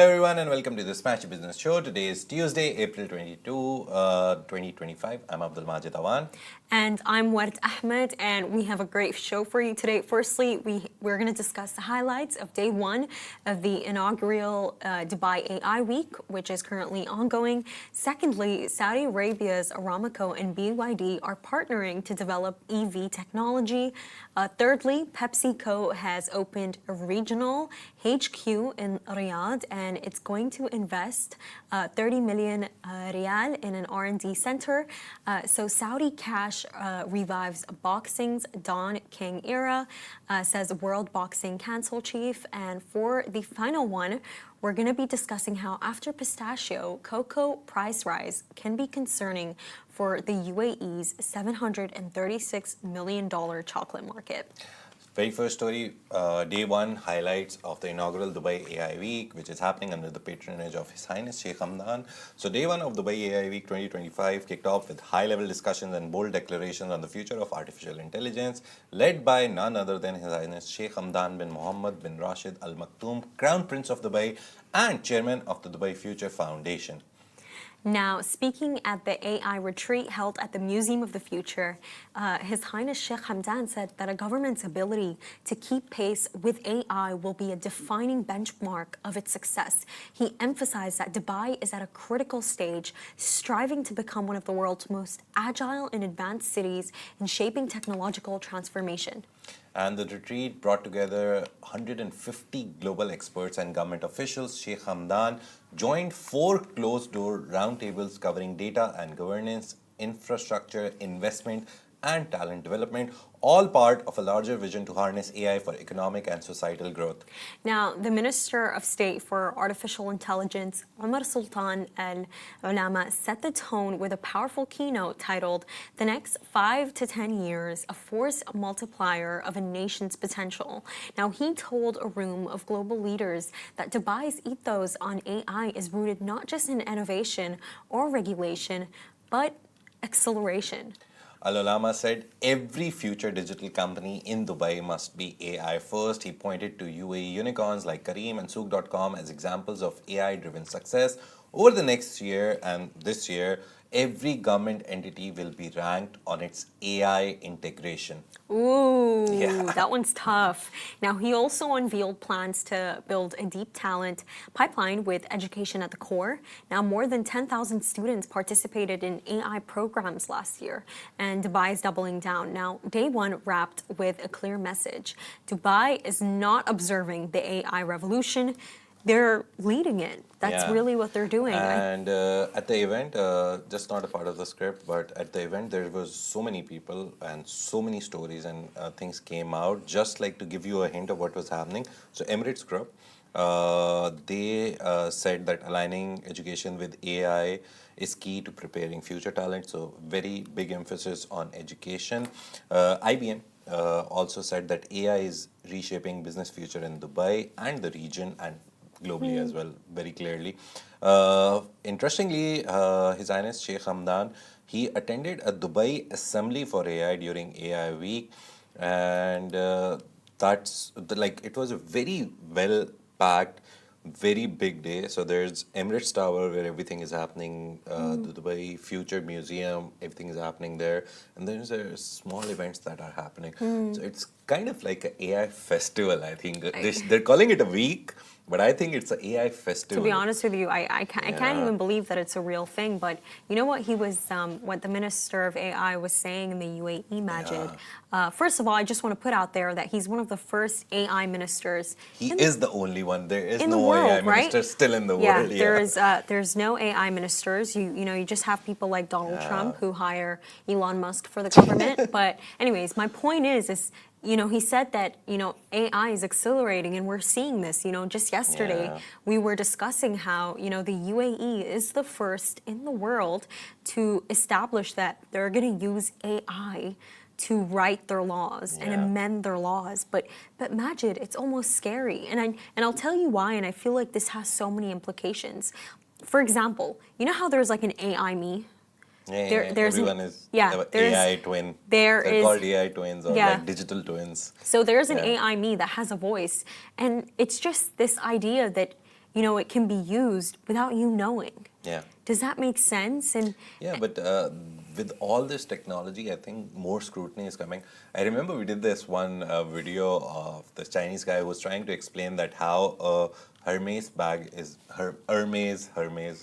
everyone and welcome to the Smashi Business Show. Today is Tuesday, April 22, 2025. I'm Abdul Majid Awan. And I'm Ward Ahmed, and we have a great show for you today. Firstly, we're going to discuss the highlights of day one of the inaugural Dubai AI Week, which is currently ongoing. Secondly, Saudi Arabia's Aramco and BYD are partnering to develop EV technology. Thirdly, PepsiCo has opened a regional HQ in Riyadh, and it's going to invest 30 million riyal in an R&D center. So Saudi cash revives boxing's Don King era, says World Boxing Council chief. And for the final one, we're going to be discussing how after Pistachio, Choco price rise can be concerning for the UAE's $736 million chocolate market. Very first story, day one highlights of the inaugural Dubai AI Week, which is happening under the patronage of His Highness Sheikh Hamdan. So day one of Dubai AI Week 2025 kicked off with high-level discussions and bold declarations on the future of artificial intelligence, led by none other than His Highness Sheikh Hamdan bin Mohammed bin Rashid Al Maktoum, Crown Prince of Dubai and Chairman of the Dubai Future Foundation. Now, speaking at the AI retreat held at the Museum of the Future, His Highness Sheikh Hamdan said that a government's ability to keep pace with AI will be a defining benchmark of its success. He emphasized that Dubai is at a critical stage, striving to become one of the world's most agile and advanced cities in shaping technological transformation. And the retreat brought together 150 global experts and government officials. Sheikh Hamdan joined 4 closed-door roundtables covering data and governance, infrastructure, investment, and talent development, all part of a larger vision to harness AI for economic and societal growth. Now, the Minister of State for Artificial Intelligence, Omar Sultan Al Ulama, set the tone with a powerful keynote titled, "The Next 5 to 10 Years, a Force Multiplier of a Nation's Potential." Now, he told a room of global leaders that Dubai's ethos on AI is rooted not just in innovation or regulation, but acceleration. Al-Ulama said every future digital company in Dubai must be AI first. He pointed to UAE unicorns like Careem and Souk.com as examples of AI-driven success. Over the next year and this year, every government entity will be ranked on its AI integration. Ooh, that one's tough. Now, he also unveiled plans to build a deep talent pipeline with education at the core. Now, more than 10,000 students participated in AI programs last year, and Dubai is doubling down. Now, day one wrapped with a clear message. Dubai is not observing the AI revolution. They're leading it. That's really what they're doing. And at the event, just not a part of the script, but at the event, there was so many people and so many stories and things came out. Just like to give you a hint of what was happening. So Emirates Group, they said that aligning education with AI is key to preparing future talent. So very big emphasis on education. IBM also said that AI is reshaping business future in Dubai and the region and globally as well, very clearly. Interestingly, His Highness Sheikh Hamdan, he attended a Dubai assembly for AI during AI Week, and it was a very well-packed, very big day. So there's Emirates Tower where everything is happening, the Dubai Future Museum, everything is happening there, and then there's small events that are happening. So it's kind of like an AI festival, I think. They're calling it a week, but I think it's an AI festival. To be honest with you, I can't even believe that it's a real thing. But you know what what the Minister of AI was saying in the UAE, Majid? First of all, I just want to put out there that he's one of the first AI ministers. He is the only one. There is no world, AI minister still in the world. There's no AI ministers. You just have people like Donald Trump who hire Elon Musk for the government. But anyways, my point is he said that, AI is accelerating and we're seeing this. Just yesterday, we were discussing how, the UAE is the first in the world to establish that they're going to use AI to write their laws and amend their laws. But Majid, it's almost scary. And I'll tell you why, and I feel like this has so many implications. For example, you know how there's like an AI me? Everyone is AI twin. They're called AI twins or like digital twins. So there's an AI me that has a voice. And it's just this idea that, it can be used without you knowing. Yeah. Does that make sense? And Yeah, but with all this technology, I think more scrutiny is coming. I remember we did this one video of this Chinese guy who was trying to explain that how Hermes bag is Hermes.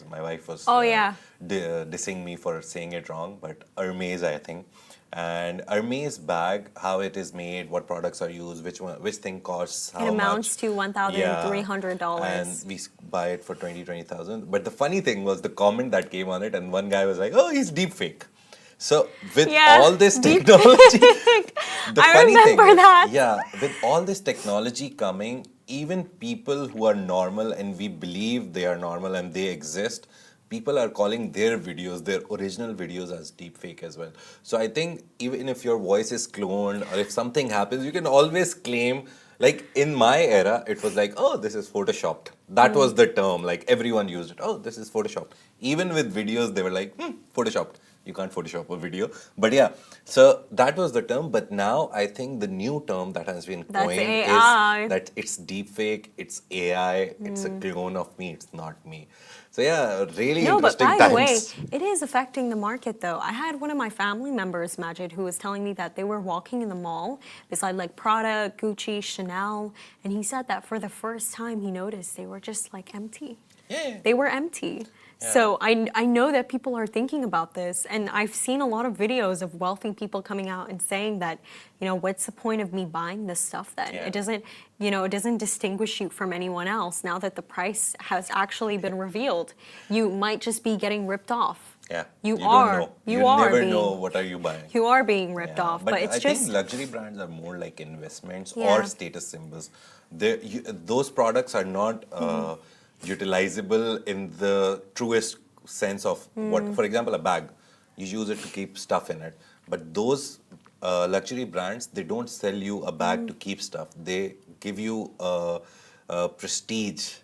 My wife was Oh, yeah. dissing me for saying it wrong, but Hermes, I think. And Hermes bag, how it is made, what products are used, which thing costs how it amounts much. to $1,300. And we buy it for 20,000. But the funny thing was the comment that came on it, and one guy was like, "Oh, he's deep fake." So with all this technology, the I funny thing remember is, that. yeah, with all this technology coming, even people who are normal and we believe they are normal and they exist, people are calling their videos, their original videos, as deepfake as well. So I think even if your voice is cloned or if something happens, you can always claim. Like in my era, it was like, oh, this is photoshopped. That was the term. Like everyone used it. Oh, this is photoshopped. Even with videos, they were like, photoshopped. You can't Photoshop a video. But yeah, so that was the term. But now I think the new term that has been That's coined AI. is that it's deepfake, it's AI, it's a clone of me, it's not me. So yeah, really No, but interesting by times. the way, it is affecting the market though. I had one of my family members, Majid, who was telling me that they were walking in the mall beside like Prada, Gucci, Chanel, and he said that for the first time he noticed they were just like empty. Yeah. They were empty. So I know that people are thinking about this, and I've seen a lot of videos of wealthy people coming out and saying that, what's the point of me buying this stuff then? Yeah. It doesn't, it doesn't distinguish you from anyone else now that the price has actually been revealed. You might just be getting ripped off. Yeah. You don't are. know. You are never being, know what are you buying. You are being ripped Yeah, off, but it's I just. think luxury brands are more like investments Yeah. or status symbols. Those products are not utilizable in the truest sense of what. For example, a bag, you use it to keep stuff in it. But those luxury brands, they don't sell you a bag to keep stuff. They give you a prestige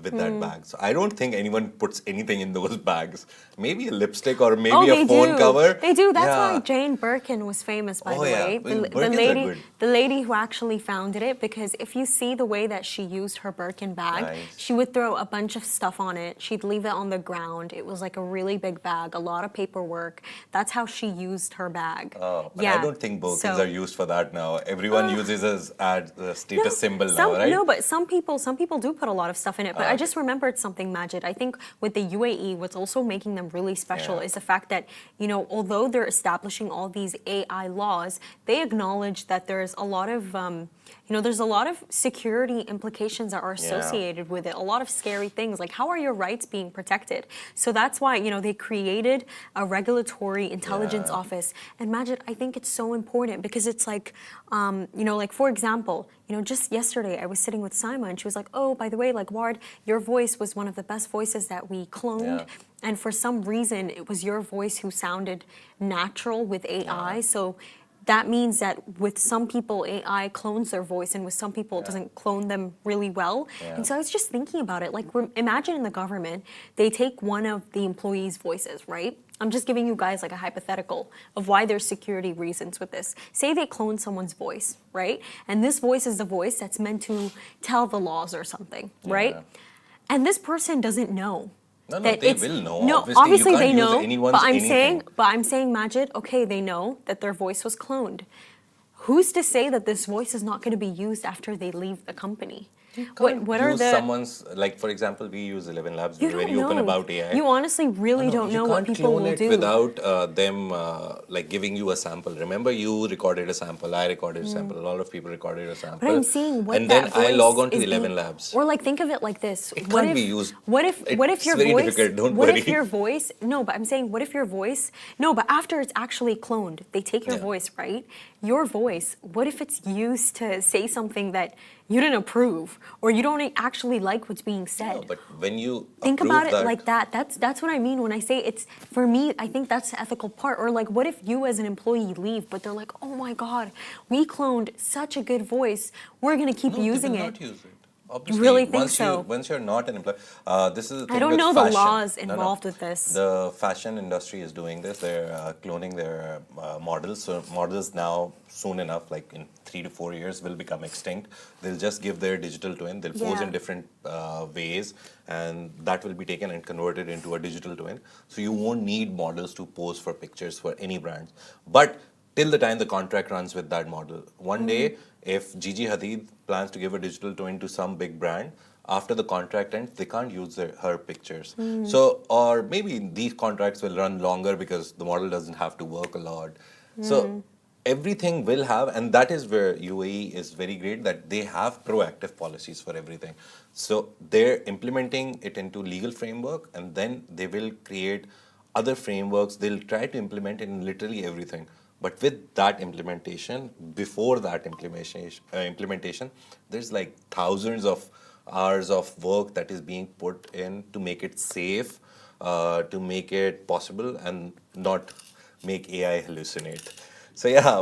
with that bag. So I don't think anyone puts anything in those bags. Maybe a lipstick or maybe a phone cover. They do. That's Yeah. why Jane Birkin was famous, by the yeah. way. Well, Birkins are good. The lady who actually founded it, because if you see the way that she used her Birkin bag, Nice. she would throw a bunch of stuff on it. She'd leave it on the ground. It was like a really big bag, a lot of paperwork. That's how she used her bag. Oh, but I don't think Birkins are used for that now. Everyone uses as a status symbol now, right? No, but some people do put a lot of stuff in it. But I just remembered something, Majid. I think with the UAE, what's also making them really special is the fact that, although they're establishing all these AI laws, they acknowledge that there's a lot of, there's a lot of security implications that are associated with it, a lot of scary things, like how are your rights being protected? So that's why, they created a regulatory intelligence office. And Majid, I think it's so important because it's like, like for example, just yesterday I was sitting with Saima and she was like, oh, by the way, like Ward, your voice was one of the best voices that we cloned. Yeah. And for some reason, it was your voice who sounded natural with AI. So that means that with some people, AI clones their voice, and with some people, it doesn't clone them really well. And so I was just thinking about it. Like, imagine in the government, they take one of the employees' voices, right? I'm just giving you guys like a hypothetical of why there's security reasons with this. Say they clone someone's voice, right? And this voice is the voice that's meant to tell the laws or something, right? And this person doesn't know. No, they will know. No, obviously, obviously you can't they know. use anyone's But anything. I'm saying, Majid, okay, they know that their voice was cloned. Who's to say that this voice is not going to be used after they leave the company? What are use the someone's, like for example, we use 11 Labs. We're very open about AI. You honestly really don't know what people will do. You can't clone it without them like giving you a sample. Remember, you recorded a sample, I recorded a sample, a lot of people recorded a sample. But I'm seeing what and that then I voice log on to is 11 being- Labs. Or like think of it like this. It What can't if, be used. What if your very voice? difficult, don't what worry. if your voice? No, but I'm saying, what if your voice? No, but after it's actually cloned, they take your voice, right? Your voice. What if it's used to say something that you didn't approve, or you don't actually like what's being said? No, but when you Think approve about it that, like that. That's what I mean when I say it's, for me, I think that's the ethical part. Or like, what if you as an employee leave, but they're like, oh my God, we cloned such a good voice, we're gonna keep no, using they will it. not use it. Obviously, really think so? once you're not an employee, this is the I thing don't with know the fashion. laws No, no, involved with this. the fashion industry is doing this. They're cloning their models. So models now, soon enough, like in 3 to 4 years, will become extinct. They'll just give their digital twin. They'll pose in Yeah. different ways, and that will be taken and converted into a digital twin. So you won't need models to pose for pictures for any brands. But till the time the contract runs with that model. One day, if Gigi Hadid plans to give a digital twin to some big brand, after the contract ends, they can't use her pictures. So, or maybe these contracts will run longer because the model doesn't have to work a lot. So, everything will have, and that is where UAE is very great that they have proactive policies for everything. So, they're implementing it into legal framework, and then they will create other frameworks. They'll try to implement in literally everything. But with that implementation, before that implementation, there's like thousands of hours of work that is being put in to make it safe, to make it possible, and not make AI hallucinate. So yeah,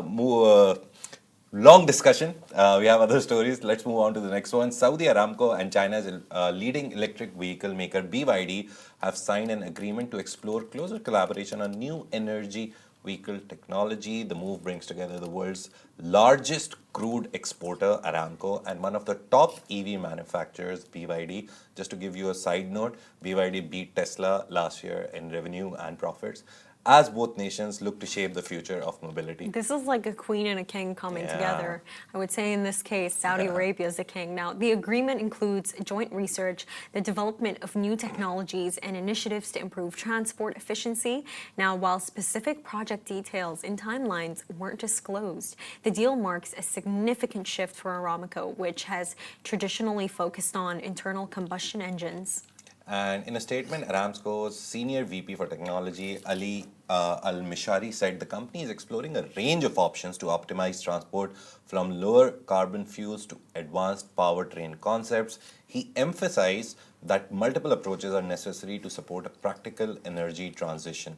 long discussion. We have other stories. Let's move on to the next one. Saudi Aramco and China's leading electric vehicle maker BYD have signed an agreement to explore closer collaboration on new energy vehicle technology. The move brings together the world's largest crude exporter, Aramco, and one of the top EV manufacturers, BYD. Just to give you a side note, BYD beat Tesla last year in revenue and profits, as both nations look to shape the future of mobility. This is like a queen and a king coming Yeah. together. I would say in this case, Saudi Arabia is the king. Now, the agreement includes joint research, the development of new technologies, and initiatives to improve transport efficiency. Now, while specific project details and timelines weren't disclosed, the deal marks a significant shift for Aramco, which has traditionally focused on internal combustion engines. And in a statement, Aramco's senior VP for technology, Ali Al Mishari, said the company is exploring a range of options to optimize transport from lower carbon fuels to advanced powertrain concepts. He emphasized that multiple approaches are necessary to support a practical energy transition.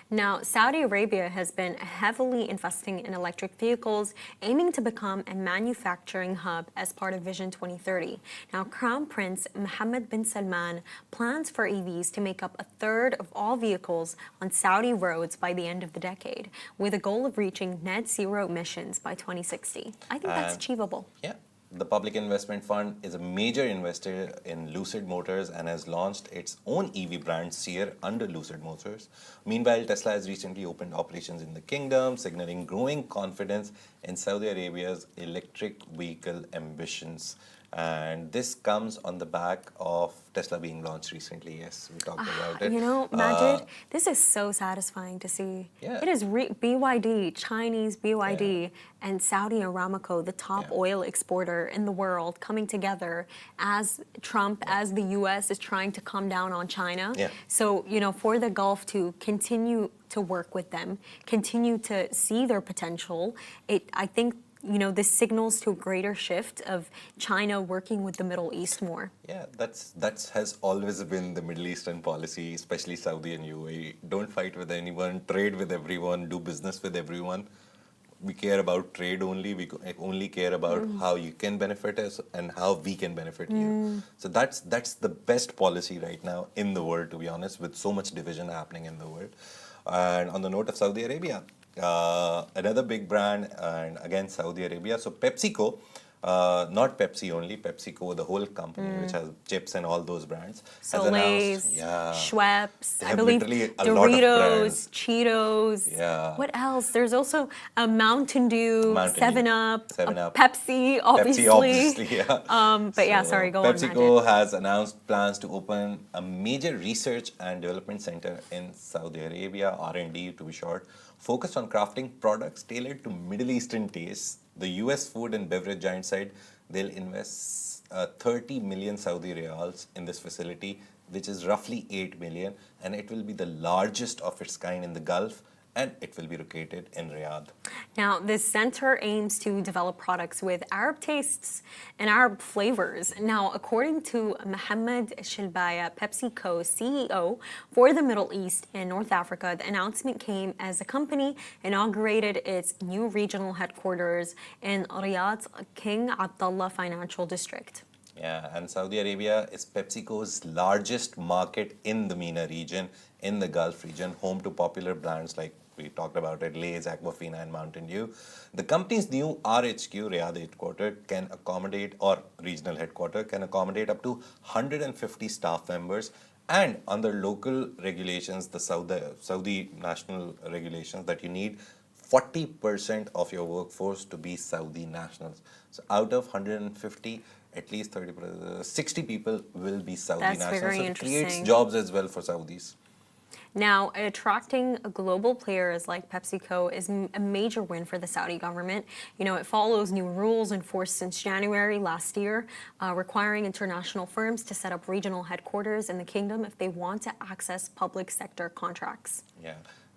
Now, Saudi Arabia has been heavily investing in electric vehicles, aiming to become a manufacturing hub as part of Vision 2030. Now, Crown Prince Mohammed bin Salman plans for EVs to make up a third of all vehicles on Saudi roads by the end of the decade, with a goal of reaching net zero emissions by 2060. I think that's achievable. Yeah. The Public Investment Fund is a major investor in Lucid Motors and has launched its own EV brand, Seer, under Lucid Motors. Meanwhile, Tesla has recently opened operations in the kingdom, signaling growing confidence in Saudi Arabia's electric vehicle ambitions. And this comes on the back of Tesla being launched recently. Yes, we talked about it. You know, Majid, this is so satisfying to see. Yeah. It is BYD, Chinese BYD, and Saudi Aramco, the top oil exporter in the world, coming together as Trump, as the US is trying to come down on China. Yeah. So, you know, for the Gulf to continue to work with them, continue to see their potential, I think, you know, this signals to a greater shift of China working with the Middle East more. Yeah, that's has always been the Middle Eastern policy, especially Saudi and UAE. Don't fight with anyone, trade with everyone, do business with everyone. We care about trade only. We only care about how you can benefit us and how we can benefit you. So that's the best policy right now in the world, to be honest, with so much division happening in the world. And on the note of Saudi Arabia, another big brand, and again Saudi Arabia. So PepsiCo, not Pepsi only, PepsiCo, the whole company, which has chips and all those brands, has announced, Lay's, yeah, Schweppes, they I have believe literally a lot of brands. Doritos, Cheetos. Yeah. What else? There's also a Mountain Dew, Mountain Dew, 7-Up, 7-Up. Pepsi, obviously. Pepsi, obviously, yeah. But yeah, sorry, go on, PepsiCo Majid. has announced plans to open a major research and development center in Saudi Arabia, R&D to be short, focused on crafting products tailored to Middle Eastern tastes. The US food and beverage giant said they'll invest 30 million Saudi riyals in this facility, which is roughly 8 million, and it will be the largest of its kind in the Gulf, and it will be located in Riyadh. Now, this center aims to develop products with Arab tastes and Arab flavors. Now, according to Mohammed Shilbaya, PepsiCo CEO for the Middle East and North Africa, the announcement came as the company inaugurated its new regional headquarters in Riyadh's King Abdullah Financial District. Yeah, and Saudi Arabia is PepsiCo's largest market in the MENA region, in the Gulf region, home to popular brands like we talked about it, Lay's, Aquafina, and Mountain Dew. The company's new RHQ, Riyadh headquarter, can accommodate, or regional headquarter, can accommodate up to 150 staff members. And under local regulations, the Saudi national regulations, that you need 40% of your workforce to be Saudi nationals. So out of 150, at least 60 people will be Saudi That's nationals. very So it creates interesting. jobs as well for Saudis. Now, attracting global players like PepsiCo is a major win for the Saudi government. You know, it follows new rules enforced since January last year, requiring international firms to set up regional headquarters in the kingdom if they want to access public sector contracts. Yeah.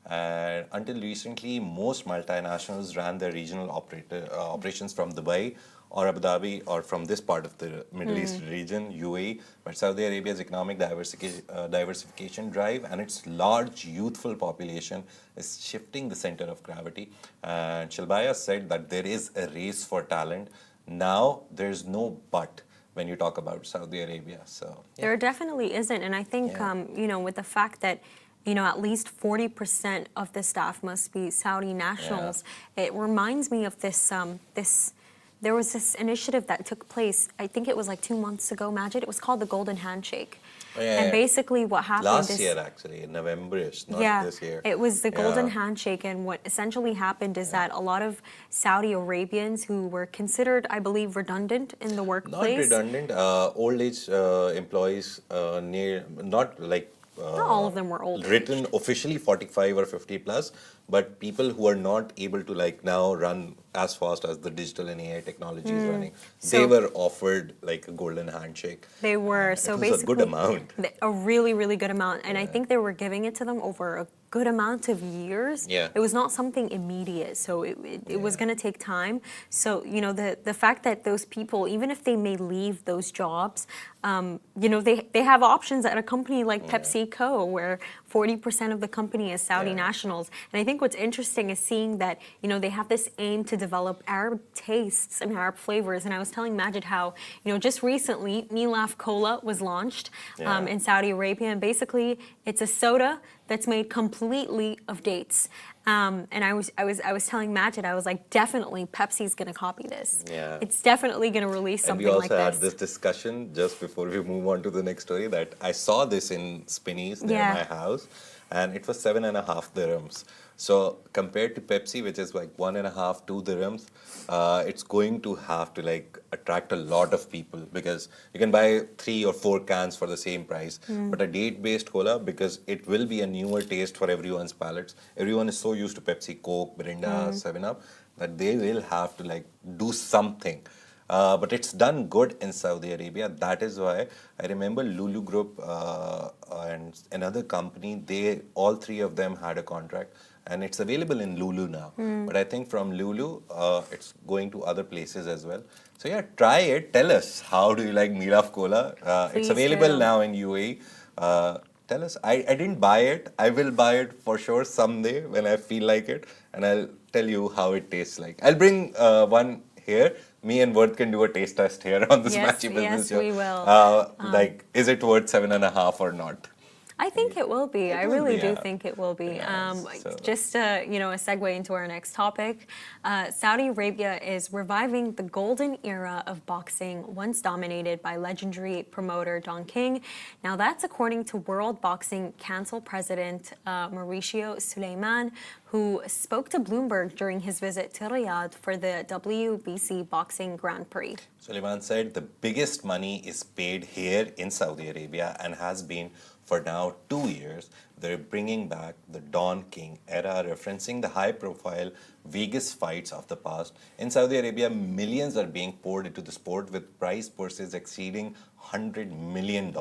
And until recently, most multinationals ran their regional operations from Dubai or Abu Dhabi or from this part of the Middle East region, UAE. But Saudi Arabia's economic diversification drive and its large youthful population is shifting the center of gravity. And Shilbaya said that there is a race for talent. Now there's no but when you talk about Saudi Arabia. So yeah. There definitely isn't. And I think, Yeah. you know, with the fact that, you know, at least 40% of the staff must be Saudi nationals, it reminds me of there was this initiative that took place, I think it was like 2 months ago, Majid. It was called the Golden Handshake. Oh, yeah, And yeah. basically what happened Last is... year, actually, in November-ish, not Yeah, this year. it was the Golden Yeah. Handshake, and what essentially happened is that a lot of Saudi Arabians who were considered, I believe, redundant in the Not workplace. redundant, old age employees not like Not all of them were old. written officially 45 or 50 plus, but people who are not able to like now run as fast as the digital and AI technology is running. They So- were offered like a golden handshake. They were. It So was basically, a good amount. A really, really good amount. And I think they were giving it to them over a good amount of years. Yeah. It was not something immediate. So it was Yeah. going to take time. So, you know, the fact that those people, even if they may leave those jobs, you know, they have options at a company like PepsiCo where 40% of the company is Saudi Yeah. nationals. And I think what's interesting is seeing that, you know, they have this aim to develop Arab tastes and Arab flavors. And I was telling Majid how, you know, just recently, Milaf Cola was launched Yeah. in Saudi Arabia. And basically, it's a soda that's made completely of dates. And I was telling Majid, I was like, definitely Pepsi's going to copy this. Yeah. It's definitely going to release And something we also like had this. this discussion just before we move on to the next story that I saw this in Spinneys near Yeah. my house, and it was 7.5 dirhams. So compared to Pepsi, which is like 1.5, 2 dirhams, it's going to have to like attract a lot of people because you can buy 3 or 4 cans for the same price. But a date-based cola, because it will be a newer taste for everyone's palates. Everyone is so used to Pepsi, Coke, Mirinda, 7-Up that they will have to like do something. But it's done good in Saudi Arabia. That is why I remember Lulu Group and another company, they all three of them had a contract. And it's available in Lulu now. But I think from Lulu, it's going to other places as well. So yeah, try it. Tell us, how do you like Milaf Cola? It's Please available do. now in UAE. Tell us. I didn't buy it. I will buy it for sure someday when I feel like it. And I'll tell you how it tastes like. I'll bring one here. Me and Worth can do a taste test here on the Yes, Smashi Business yes, Show. we will. Like, is it worth 7.5 or not? I think it will be. I will really be, do yeah. think it will be. Yeah, so- Just you know, a segue into our next topic. Saudi Arabia is reviving the golden era of boxing, once dominated by legendary promoter Don King. Now, that's according to World Boxing Council President Mauricio Suleiman, who spoke to Bloomberg during his visit to Riyadh for the WBC Boxing Grand Prix. Suleiman said the biggest money is paid here in Saudi Arabia and has been for now 2 years. They're bringing back the Don King era, referencing the high-profile Vegas fights of the past. In Saudi Arabia, millions are being poured into the sport with prize purses exceeding $100 million.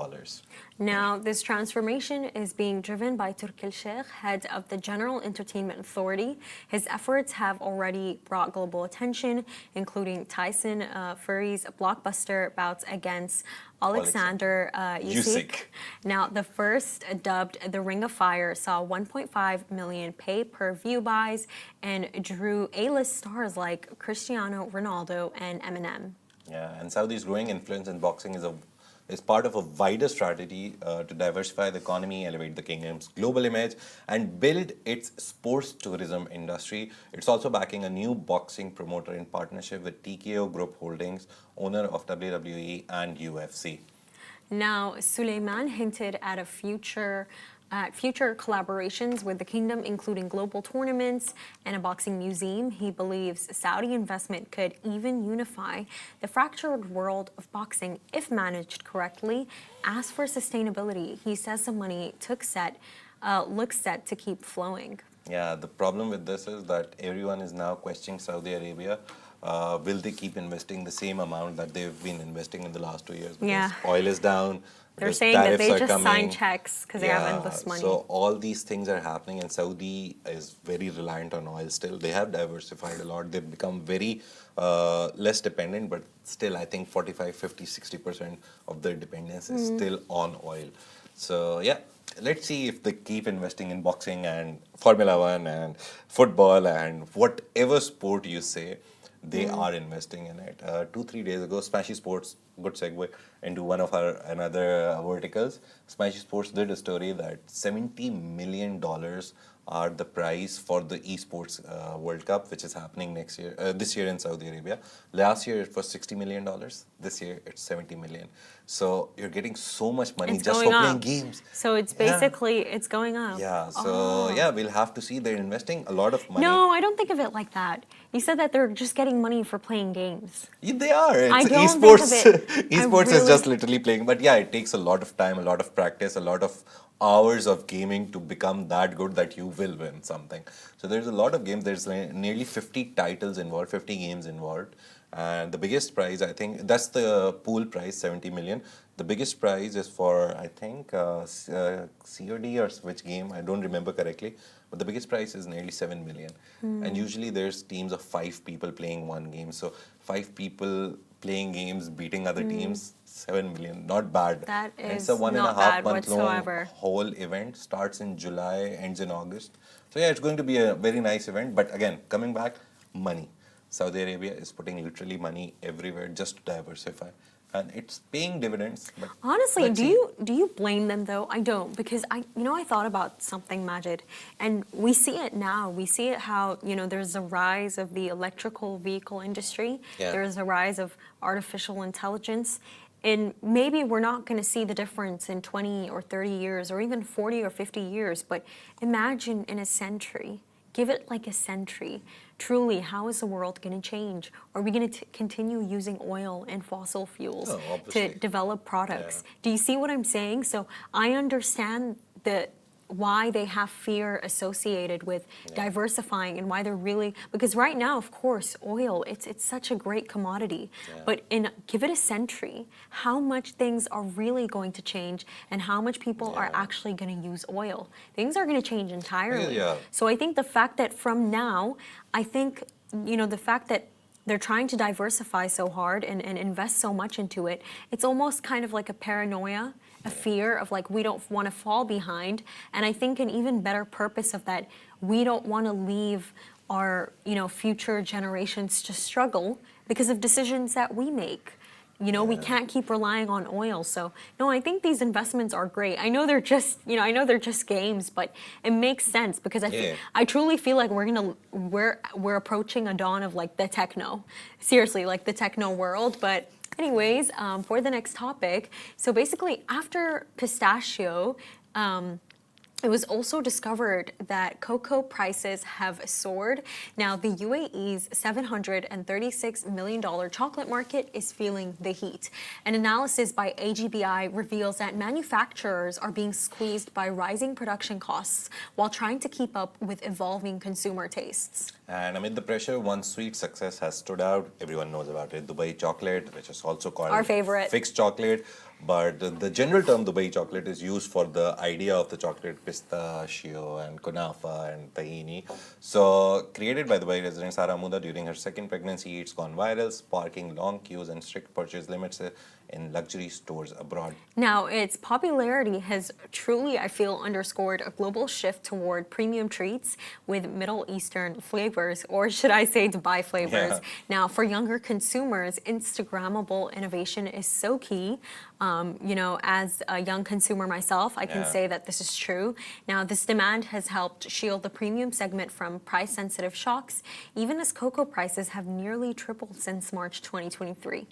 Now, this transformation is being driven by Turki Sheikh, head of the General Entertainment Authority. His efforts have already brought global attention, including Tyson Fury's blockbuster bouts against Alexander Usyk. Now, the first, dubbed The Ring of Fire, saw 1.5 million pay-per-view buys and drew A-list stars like Cristiano Ronaldo and Eminem. Yeah, and Saudi's growing influence in boxing is part of a wider strategy to diversify the economy, elevate the kingdom's global image, and build its sports tourism industry. It's also backing a new boxing promoter in partnership with TKO Group Holdings, owner of WWE and UFC. Now, Suleiman hinted at future collaborations with the kingdom, including global tournaments and a boxing museum. He believes Saudi investment could even unify the fractured world of boxing if managed correctly. As for sustainability, he says the money looks set to keep flowing. Yeah, the problem with this is that everyone is now questioning Saudi Arabia. Will they keep investing the same amount that they've been investing in the last 2 years? Because Yeah. oil is down, They're because saying that tariffs they are just sign coming. checks because they have endless money. So all these things are happening, and Saudi is very reliant on oil still. They have diversified a lot. They've become very less dependent, but still, I think 45, 50, 60% of their dependence is still on oil. So, yeah, let's see if they keep investing in boxing and Formula One and football and whatever sport you say, they are investing in it. 2, 3 days ago, Smashi Sports, good segue into one of our another verticals. Smashi Sports did a story that $70 million are the prize for the esports World Cup, which is happening this year in Saudi Arabia. Last year it was $60 million. This year it's 70 million. So you're getting so much money It's just going for playing up. games. So it's Yeah. basically it's going up. Yeah. So yeah, we'll have to see. They're investing a lot of money. No, I don't think of it like that. You said that they're just getting money for playing games. Yeah, they are. I It's don't think of esports. it. Esports is just literally playing. But yeah, it takes a lot of time, a lot of practice, a lot of hours of gaming to become that good that you will win something. So there's a lot of games. There's nearly 50 titles involved, 50 games involved. And the biggest prize, I think, that's the pool prize, 70 million. The biggest prize is for, I think, COD or which game, I don't remember correctly. But the biggest prize is nearly 7 million. And usually there's teams of 5 people playing one game. So 5 people playing games, beating other teams, 7 million. Not bad. That And it's is a one and a not half bad month long whatsoever. whole event. Starts in July, ends in August. So yeah, it's going to be a very nice event. But again, coming back, money. Saudi Arabia is putting literally money everywhere just to diversify. And it's paying dividends. But Honestly, let's see. do you blame them though? I don't, because I thought about something, Majid, and we see it now. We see it how, there's a rise of the electrical vehicle industry. Yeah. There's a rise of artificial intelligence. And maybe we're not going to see the difference in 20 or 30 years or even 40 or 50 years, but imagine in a century. Give it like a century. Truly, how is the world going to change? Are we going to continue using oil and fossil fuels Oh, to obviously. develop products? Yeah. Do you see what I'm saying? So I understand why they have fear associated with diversifying and why they're really, because right now, of course, oil, it's such a great commodity. Yeah. But give it a century, how much things are really going to change and how much people are Yeah. actually going to use oil. Things are going to change entirely. Yeah. So I think the fact that from now, I think, the fact that they're trying to diversify so hard and invest so much into it, it's almost kind of like a paranoia, a fear of like, we don't want to fall behind. And I think an even better purpose of that, we don't want to leave our, future generations to struggle because of decisions that we make. We can't keep relying on oil. So no, I think these investments are great. I know they're just games, but it makes sense because I truly feel like we're approaching a dawn of like the techno, seriously, like the techno world. But anyways, for the next topic, so basically after Pistachio, it was also discovered that cocoa prices have soared. Now, the UAE's $736 million chocolate market is feeling the heat. An analysis by AGBI reveals that manufacturers are being squeezed by rising production costs while trying to keep up with evolving consumer tastes. And amid the pressure, one sweet success has stood out. Everyone knows about it. Dubai chocolate, which is also called Our favorite. fixed chocolate. But the general term Dubai chocolate is used for the idea of the chocolate pistachio and kunafa and tahini. So, created by Dubai resident Sara Muda during her second pregnancy, it's gone viral, sparking long queues and strict purchase limits in luxury stores abroad. Now, its popularity has truly, I feel, underscored a global shift toward premium treats with Middle Eastern flavors, or should I say Dubai flavors. Yeah. Now, for younger consumers, Instagrammable innovation is so key. As a young consumer myself, I can Yeah. say that this is true. Now, this demand has helped shield the premium segment from price-sensitive shocks, even as cocoa prices have nearly tripled since March 2023.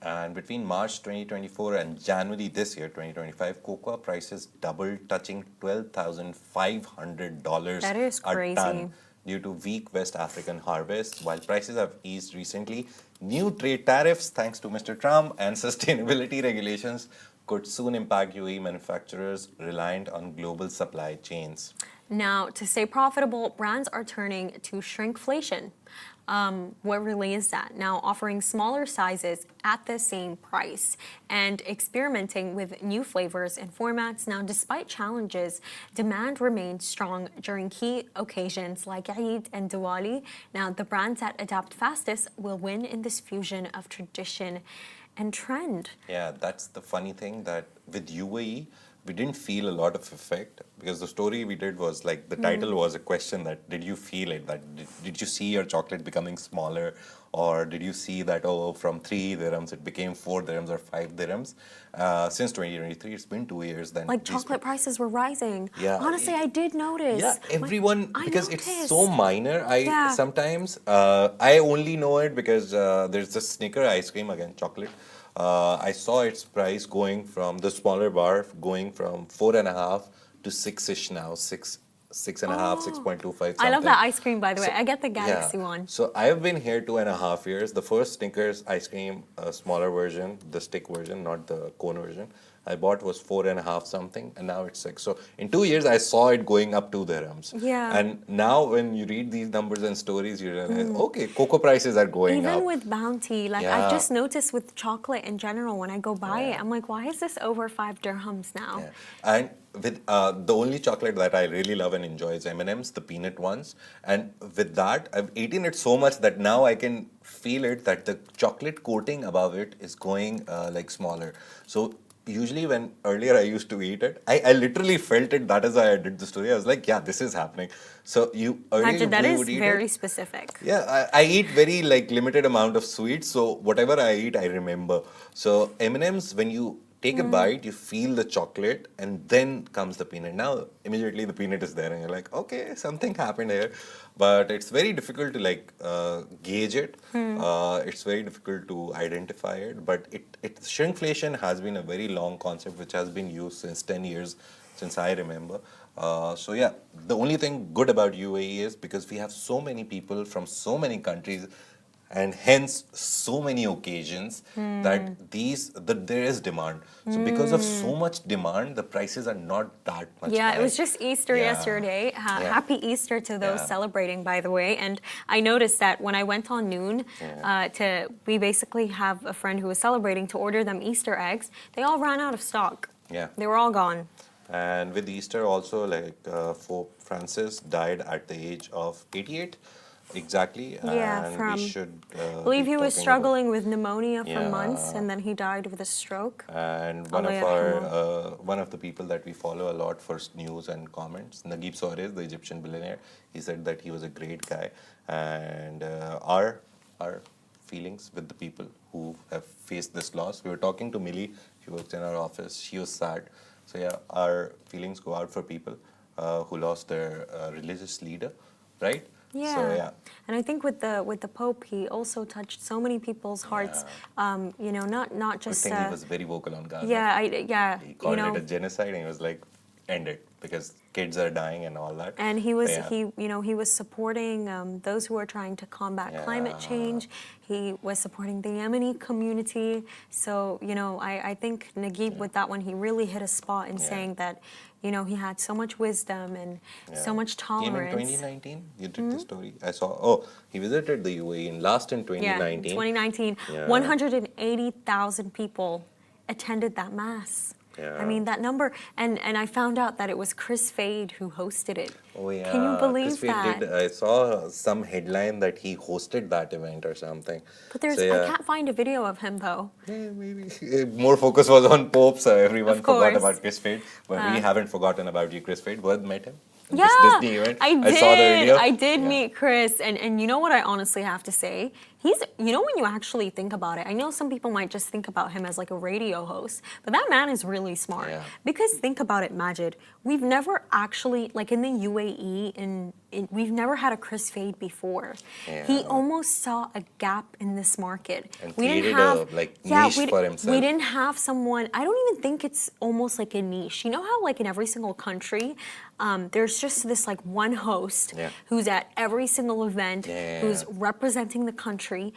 And between March 2024 and January this year, 2025, cocoa prices doubled, touching $12,500 That is a crazy. ton due to weak West African harvests. While prices have eased recently, new trade tariffs, thanks to Mr. Trump, and sustainability regulations could soon impact UAE manufacturers reliant on global supply chains. Now, to stay profitable, brands are turning to shrinkflation. What really is that? Now, offering smaller sizes at the same price and experimenting with new flavors and formats. Now, despite challenges, demand remains strong during key occasions like Eid and Diwali. Now, the brands that adapt fastest will win in this fusion of tradition and trend. Yeah, that's the funny thing that with UAE, we didn't feel a lot of effect because the story we did was like the title was a question that did you feel it? That did you see your chocolate becoming smaller? Or did you see that, oh, from 3 dirhams it became 4 dirhams or 5 dirhams? Since 2023, it's been 2 years. Then Like these chocolate prices were rising. Yeah, Honestly, I did notice. yeah, everyone, I because it's so noticed. minor. I Yeah. sometimes I only know it because there's this Snicker ice cream, again chocolate. I saw its price going from the smaller bar going from 4.5 to 6-ish now, 6.5, 6.25 I love something. that ice cream, by the way. So, I get the yeah. Galaxy one. So I've been here 2.5 years. The first Snickers ice cream, smaller version, the stick version, not the cone version, I bought was 4.5 something, and now it's 6. So in 2 years, I saw it going up 2 dirhams. Yeah. And now when you read these numbers and stories, you realize, okay, cocoa prices are going up. Even with Bounty, like I've Yeah. just noticed with chocolate in general, when I go buy it, Yeah. I'm like, why is this over 5 dirhams now? Yeah. And with the only chocolate that I really love and enjoy is M&M's, the peanut ones. And with that, I've eaten it so much that now I can feel it that the chocolate coating above it is going like smaller. So usually when earlier I used to eat it, I literally felt it. That is why I did the story. I was like, yeah, this is happening. So you earlier Imagine, that we is would eat very it. specific. Yeah, I eat very like limited amount of sweets, so whatever I eat, I remember. So M&M's, when you take a bite, you feel the chocolate, and then comes the peanut. Now immediately the peanut is there, and you're like, okay, something happened here. But it's very difficult to like gauge it. It's very difficult to identify it. But shrinkflation has been a very long concept which has been used since 10 years, since I remember. So yeah, the only thing good about UAE is because we have so many people from so many countries, and hence so many occasions that there is demand. So because of so much demand, the prices are not that much Yeah, high. it was just Easter Yeah. yesterday. Yeah. Happy Easter to those Yeah. celebrating, by the way. And I noticed that when I went on Noon, we basically have a friend who was celebrating to order them Easter eggs. They all ran out of stock. Yeah. They were all gone. And with Easter also, like Pope Francis died at the age of 88, exactly. Yeah, And from- we should. I believe be he was talking struggling with pneumonia for months, Yeah. and then he died with a stroke. And Allah one of the people that we follow a lot for news and comments, Naguib Suarez, the Egyptian billionaire, he said that he was a great guy, and our feelings with the people who have faced this loss. We were talking to Millie; she works in our office. She was sad. So yeah, our feelings go out for people who lost their religious leader, right? Yeah. So yeah. And I think with the Pope, he also touched so many people's hearts. Not Good just. thing he was very vocal on Gaza. Yeah. He called it a genocide, and he was like, end it, because kids are dying and all that. And he was Yeah. he was supporting those who are trying to combat climate Yeah. change. He was supporting the Yemeni community. So I think Naguib, with that one, he really hit a spot in Yeah. saying that he had so much wisdom and so Yeah. much Came in tolerance. 2019. You did the story. I saw. Oh, he visited the UAE in 2019. Yeah, 2019. Yeah. 180,000 people attended that mass. Yeah. I mean, that number, and I found out that it was Chris Fade who hosted it. Oh yeah. Can you believe Chris Fade that? I saw some headline that he hosted that event or something. But there's, So, I yeah. can't find a video of him though. Yeah, maybe more focus was on Pope, so everyone Of forgot course. about Chris Fade. But we haven't forgotten about you, Chris Fade. What met him? At Yeah, this Disney event. I saw the video. I did Yeah. meet Chris, and you know what I honestly have to say? He's, you know, when you actually think about it, I know some people might just think about him as like a radio host, but that man is really smart. Yeah. Because think about it, Majid, we've never actually, like in the UAE, we've never had a Chris Fade before. He Yeah. almost saw a gap in this market. And created a, like, niche for himself. We didn't have someone, I don't even think it's almost like a niche. You know how like in every single country, there's just this like one host Yeah. who's at every single event, Yeah. who's representing the country.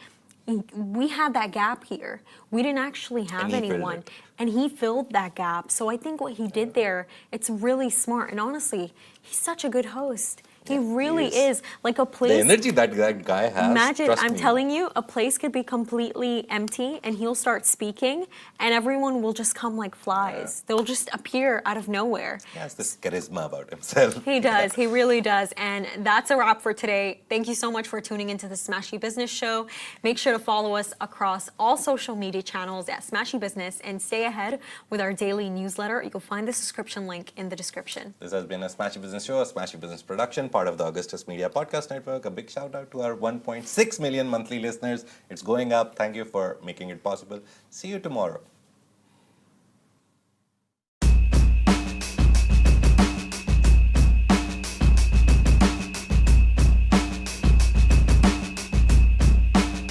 We had that gap here. We didn't actually have And he filled anyone. it. And he filled that gap. So I think what he did there, it's really smart. And honestly, he's such a good host. He really is. is. Like a The place. energy that guy has. Imagine, trust I'm me. telling you, a place could be completely empty and he'll start speaking and everyone will just come like flies. They'll just appear out of nowhere. He has this charisma about himself. He does, he really does. And that's a wrap for today. Thank you so much for tuning into the Smashy Business Show. Make sure to follow us across all social media channels at Smashy Business and stay ahead with our daily newsletter. You'll find the subscription link in the description. This has been a Smashy Business Show, a Smashy Business production, part of the Augustus Media Podcast Network. A big shout out to our 1.6 million monthly listeners. It's going up. Thank you for making it possible. See you tomorrow.